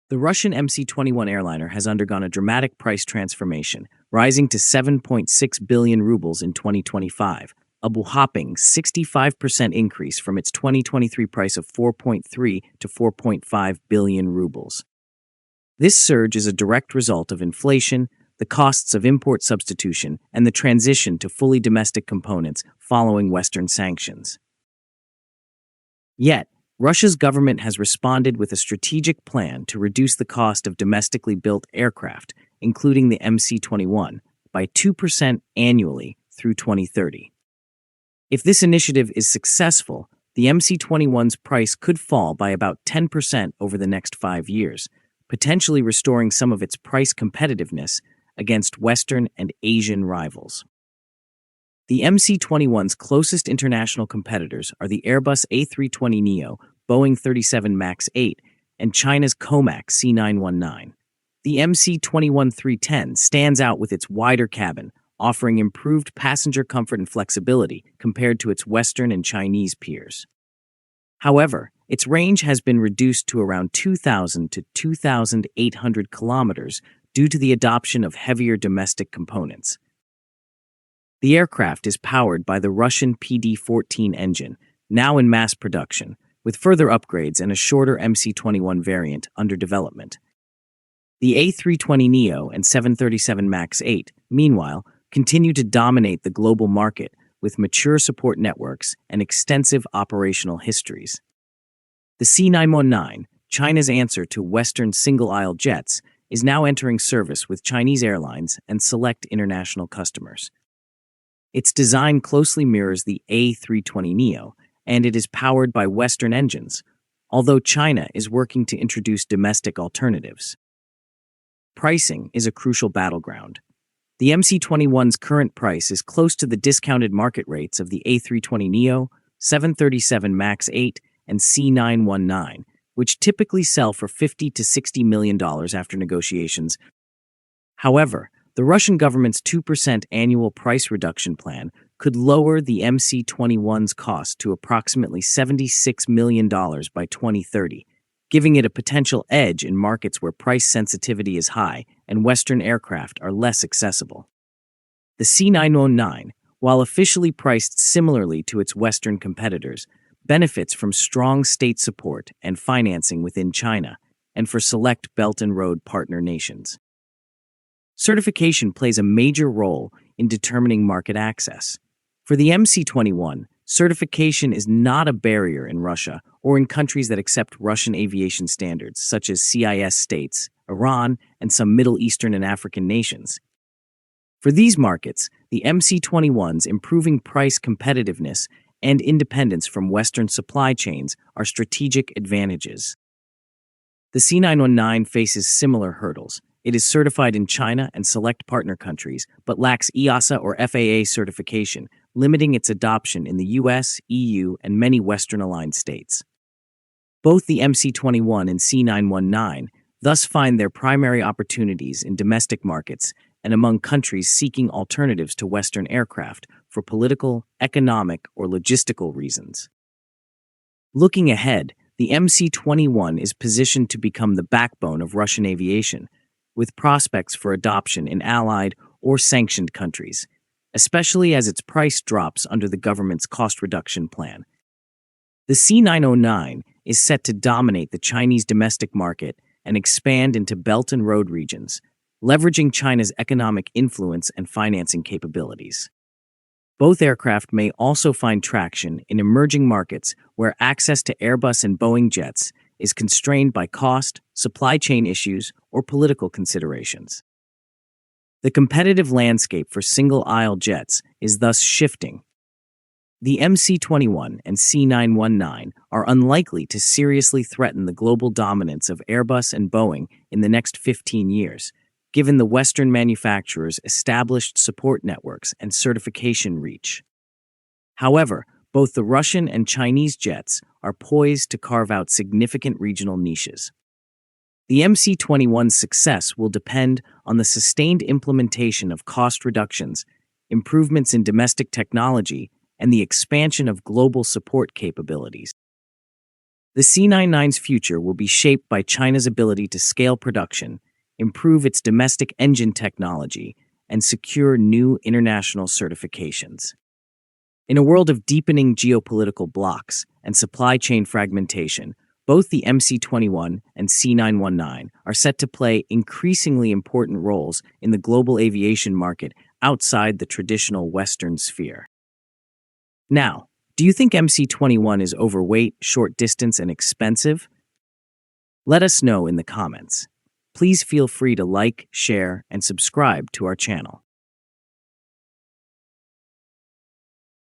The Russian MC-21 airliner has undergone a dramatic price transformation, rising to 7.6 billion rubles in 2025, a whopping 65% increase from its 2023 price of 4.3 to 4.5 billion rubles. This surge is a direct result of inflation, the costs of import substitution, and the transition to fully domestic components following Western sanctions. Yet, Russia's government has responded with a strategic plan to reduce the cost of domestically built aircraft, including the MC-21, by 2% annually through 2030. If this initiative is successful, the MC-21's price could fall by about 10% over the next 5 years, potentially restoring some of its price competitiveness against Western and Asian rivals. The MC-21's closest international competitors are the Airbus A320neo, Boeing 37 MAX 8, and China's COMAC C919. The MC-21-310 stands out with its wider cabin, offering improved passenger comfort and flexibility compared to its Western and Chinese peers. However, its range has been reduced to around 2,000 to 2,800 kilometers due to the adoption of heavier domestic components. The aircraft is powered by the Russian PD-14 engine, now in mass production, with further upgrades and a shorter MC-21 variant under development. The A320neo and 737 MAX 8, meanwhile, continue to dominate the global market with mature support networks and extensive operational histories. The C919, China's answer to Western single-aisle jets, is now entering service with Chinese airlines and select international customers. Its design closely mirrors the A320neo, and it is powered by Western engines, although China is working to introduce domestic alternatives. Pricing is a crucial battleground. The MC-21's current price is close to the discounted market rates of the A320neo, 737 MAX 8, and C919, which typically sell for $50 to $60 million after negotiations. However, the Russian government's 2% annual price reduction plan could lower the MC-21's cost to approximately $76 million by 2030, giving it a potential edge in markets where price sensitivity is high and Western aircraft are less accessible. The C919, while officially priced similarly to its Western competitors, benefits from strong state support and financing within China and for select Belt and Road partner nations. Certification plays a major role in determining market access. For the MC-21, certification is not a barrier in Russia or in countries that accept Russian aviation standards, such as CIS states, Iran, and some Middle Eastern and African nations. For these markets, the MC-21's improving price competitiveness and independence from Western supply chains are strategic advantages. The C919 faces similar hurdles. It is certified in China and select partner countries, but lacks EASA or FAA certification, limiting its adoption in the US, EU, and many Western-aligned states. Both the MC-21 and C919 thus find their primary opportunities in domestic markets and among countries seeking alternatives to Western aircraft for political, economic, or logistical reasons. Looking ahead, the MC-21 is positioned to become the backbone of Russian aviation, with prospects for adoption in allied or sanctioned countries, especially as its price drops under the government's cost reduction plan. The C909 is set to dominate the Chinese domestic market and expand into Belt and Road regions, leveraging China's economic influence and financing capabilities. Both aircraft may also find traction in emerging markets where access to Airbus and Boeing jets is constrained by cost, supply chain issues, or political considerations. The competitive landscape for single-aisle jets is thus shifting. The MC-21 and C919 are unlikely to seriously threaten the global dominance of Airbus and Boeing in the next 15 years, given the Western manufacturers' established support networks and certification reach. However, both the Russian and Chinese jets are poised to carve out significant regional niches. The MC-21's success will depend on the sustained implementation of cost reductions, improvements in domestic technology, and the expansion of global support capabilities. The C-99's future will be shaped by China's ability to scale production, improve its domestic engine technology, and secure new international certifications. In a world of deepening geopolitical blocks and supply chain fragmentation, both the MC-21 and C919 are set to play increasingly important roles in the global aviation market outside the traditional Western sphere. Now, do you think MC-21 is overweight, short distance, and expensive? Let us know in the comments. Please feel free to like, share, and subscribe to our channel.